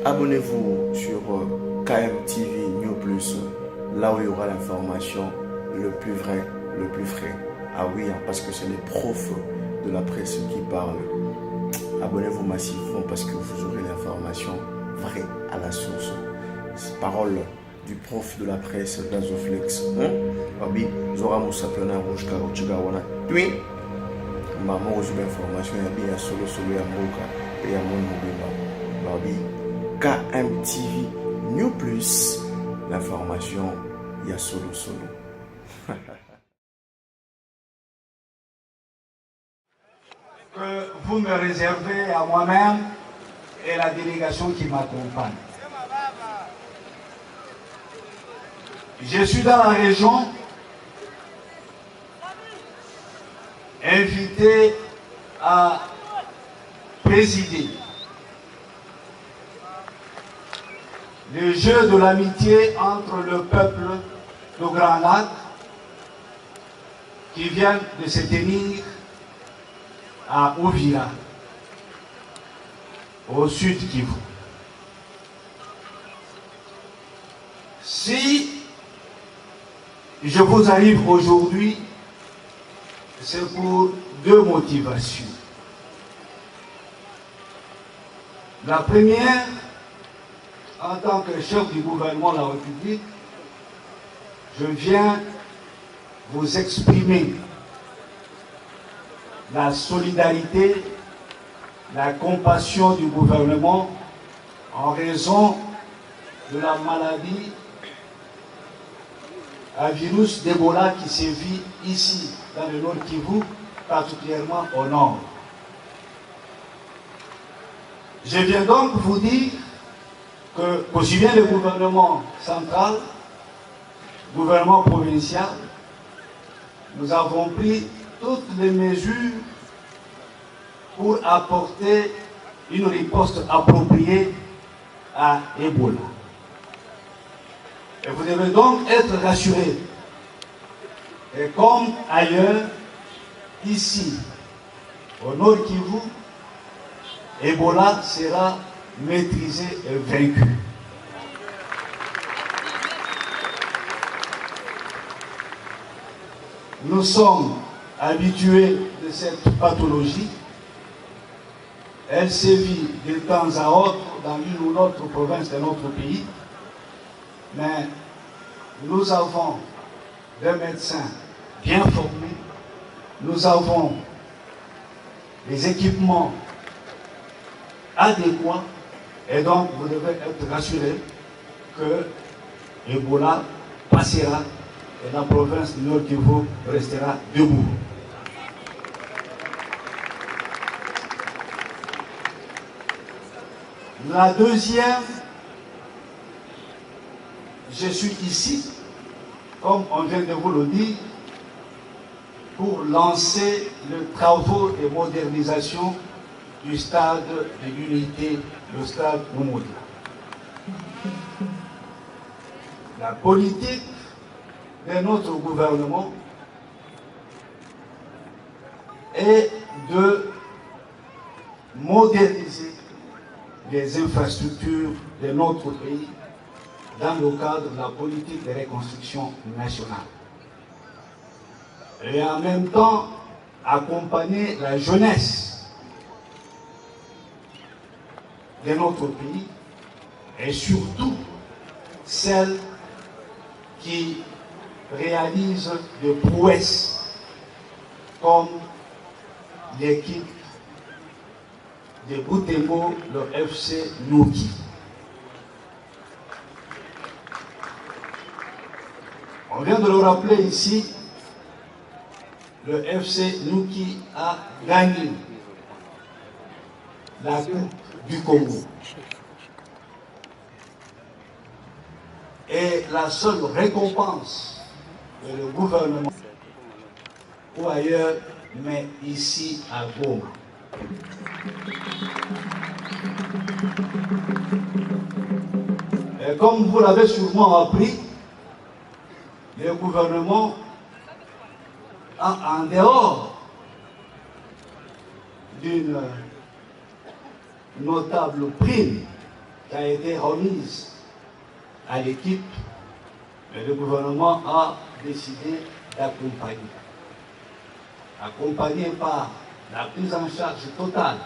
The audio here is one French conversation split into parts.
Abonnez-vous sur KMTV New Plus, là où il y aura l'information le plus vrai, le plus frais. Ah oui, parce que c'est les profs de la presse qui parlent. Abonnez-vous massivement parce que vous aurez l'information vraie à la source. Parole du prof de la presse Gazoflex. Abi, Zora Moussapena Rouge Karochigawana. Puis, maman reçoit l'information, il y a bien solo ya Mouka et ya Mon Moubima. Babi, KMTV New Plus, l'information, il y a solo. Que vous me réservez à moi-même et la délégation qui m'accompagne. Je suis dans la région invité à présider le jeu de l'amitié entre le peuple de Grand Lac qui vient de se tenir à Uvira, au sud Kivu. Si je vous arrive aujourd'hui, c'est pour deux motivations. La première, en tant que chef du gouvernement de la République, je viens vous exprimer la solidarité, la compassion du gouvernement en raison de la maladie à virus d'Ebola qui sévit ici, dans le nord Kivu, particulièrement au nord. Je viens donc vous dire que, aussi bien le gouvernement central, le gouvernement provincial, nous avons pris toutes les mesures pour apporter une riposte appropriée à Ebola. Et vous devez donc être rassurés. Et comme ailleurs, ici, au nord Kivu, Ebola sera maîtrisé et vaincu. Nous sommes habitués de cette pathologie. Elle sévit de temps à autre dans une ou l'autre province de notre pays. Mais nous avons des médecins bien formés. Nous avons des équipements adéquats. Et donc, vous devez être rassurés que Ebola passera et la province du Nord Kivu restera debout. La deuxième, je suis ici, comme on vient de vous le dire, pour lancer le travaux de modernisation du stade de l'unité, le stade Oumoudla. La politique de notre gouvernement est de moderniser les infrastructures de notre pays dans le cadre de la politique de reconstruction nationale. Et en même temps, accompagner la jeunesse de notre pays et surtout celle qui réalise des prouesses comme l'équipe de Butembo, le FC Nuki. On vient de le rappeler ici, le FC Nuki a gagné la Coupe du Congo. Et la seule récompense que le gouvernement ou ailleurs, mais ici à Goma. Et comme vous l'avez sûrement appris, le gouvernement a, en dehors d'une notable prime qui a été remise à l'équipe, mais le gouvernement a décidé d'accompagner. Accompagné par la prise en charge totale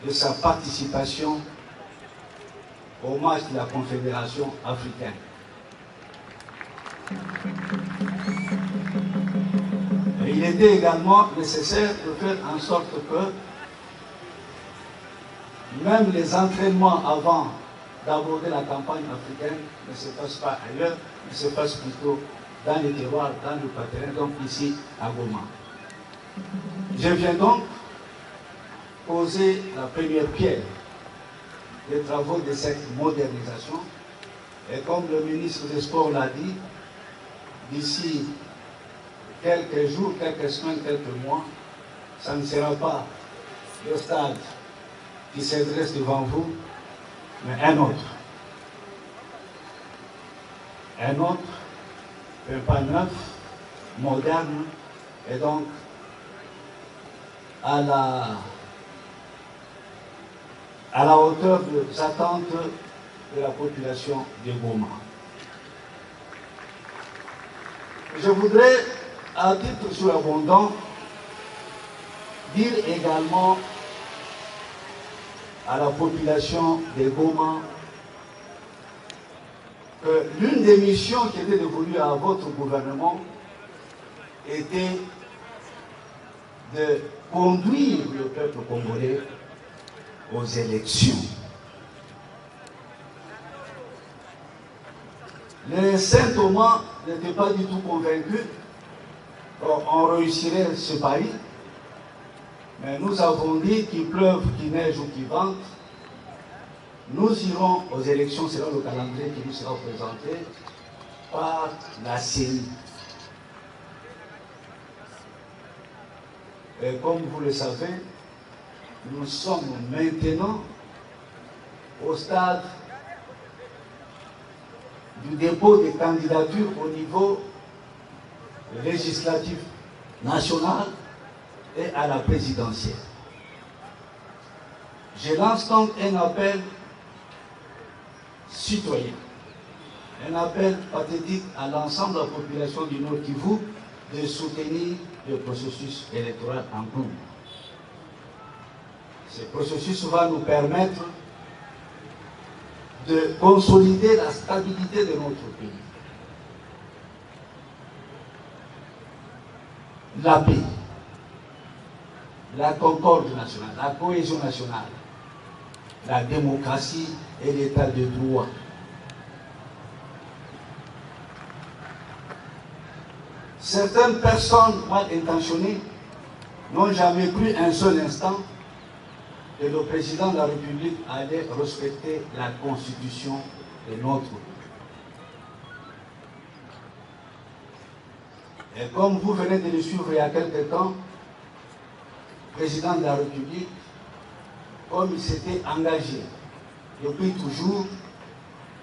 de sa participation au match de la Confédération africaine. Et il était également nécessaire de faire en sorte que même les entraînements avant d'aborder la campagne africaine ne se fassent pas ailleurs, mais se fassent plutôt dans les terroirs, dans le patelin, donc ici à Goma. Je viens donc poser la première pierre des travaux de cette modernisation. Et comme le ministre des Sports l'a dit, d'ici quelques jours, quelques semaines, quelques mois, ça ne sera pas le stade qui s'adresse devant vous, mais un autre. Un autre, pas neuf, moderne, et donc à la hauteur des attentes de la population de Goma. Je voudrais, à titre surabondant, dire également à la population de Goma que l'une des missions qui était dévolue à votre gouvernement était de conduire le peuple congolais aux élections. Les Saint-Thomas n'étaient pas du tout convaincus qu'on réussirait ce pari, mais nous avons dit qu'il pleuve, qu'il neige ou qu'il vente, nous irons aux élections selon le calendrier qui nous sera présenté par la CENI. Et comme vous le savez, nous sommes maintenant au stade du dépôt des candidatures au niveau législatif national et à la présidentielle. Je lance donc un appel citoyen, un appel pathétique à l'ensemble de la population du Nord Kivu de soutenir le processus électoral en cours. Ce processus va nous permettre de consolider la stabilité de notre pays. La paix, la concorde nationale, la cohésion nationale, la démocratie et l'état de droit. Certaines personnes mal intentionnées n'ont jamais cru un seul instant que le président de la République allait respecter la constitution de notre pays. Et comme vous venez de le suivre il y a quelque temps, le président de la République, comme il s'était engagé depuis toujours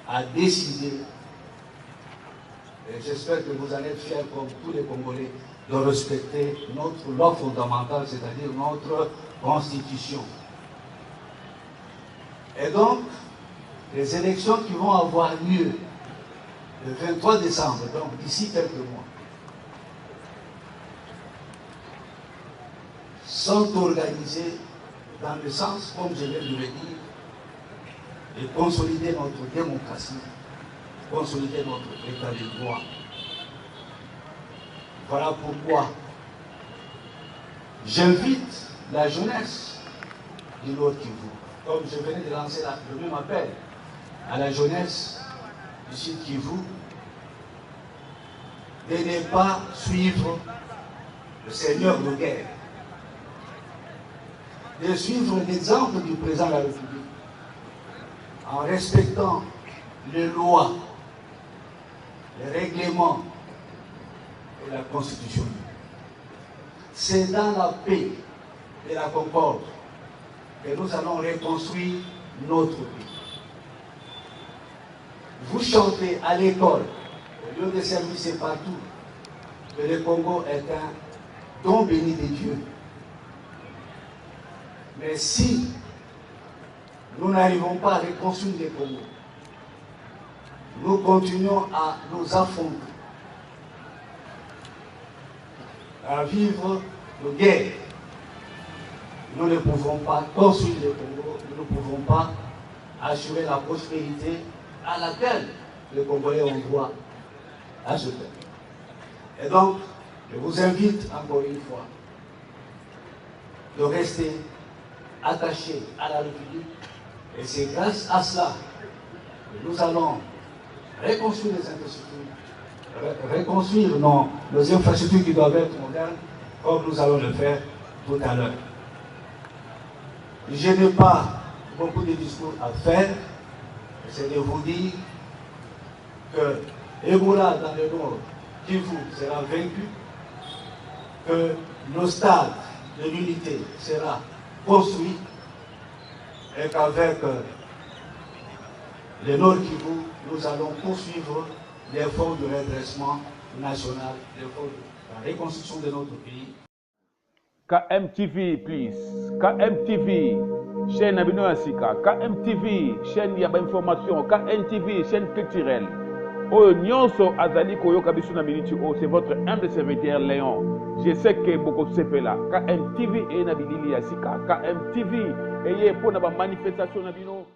à décider, et j'espère que vous allez être fiers comme tous les Congolais, de respecter notre loi fondamentale, c'est-à-dire notre constitution. Et donc, les élections qui vont avoir lieu le 23 décembre, donc d'ici quelques mois, sont organisées dans le sens, comme je viens de le dire, de consolider notre démocratie, consolider notre état de droit. Voilà pourquoi j'invite la jeunesse du Nord Kivu, comme je venais de lancer le même appel à la jeunesse du Sud Kivu, de ne pas suivre le seigneur de guerre, de suivre l'exemple du président de la République en respectant les lois, les règlements et la Constitution. C'est dans la paix et la concorde que nous allons reconstruire notre pays. Vous chantez à l'école, au lieu de service partout, que le Congo est un don béni de Dieu. Mais si nous n'arrivons pas à reconstruire les Congo. Nous continuons à nous affronter, à vivre de guerre. Nous ne pouvons pas construire le Congo, nous ne pouvons pas assurer la prospérité à laquelle les Congolais ont droit à ce temps. Et donc, je vous invite encore une fois de rester attachés à la République. Et c'est grâce à cela que nous allons reconstruire les infrastructures, reconstruire nos infrastructures qui doivent être modernes, comme nous allons le faire tout à l'heure. Je n'ai pas beaucoup de discours à faire, c'est de vous dire que Ebola dans le nord, Kivu sera vaincu, que nos stades de l'unité sera construit et qu'avec le Nord Kivu, nous allons poursuivre l'effort de redressement national, l'effort de la reconstruction de notre pays. KMTV, please. KMTV, chaîne Abino Asika. KMTV, chaîne Yaba Information. KMTV, chaîne culturelle. Oh, Nyonso Azali Koyoka Bisuna Miniti, oh, c'est votre humble serviteur Léon. Je sais que beaucoup de ces là. KMTV et Nabilili Asika. KMTV, et pour la manifestation Nabino.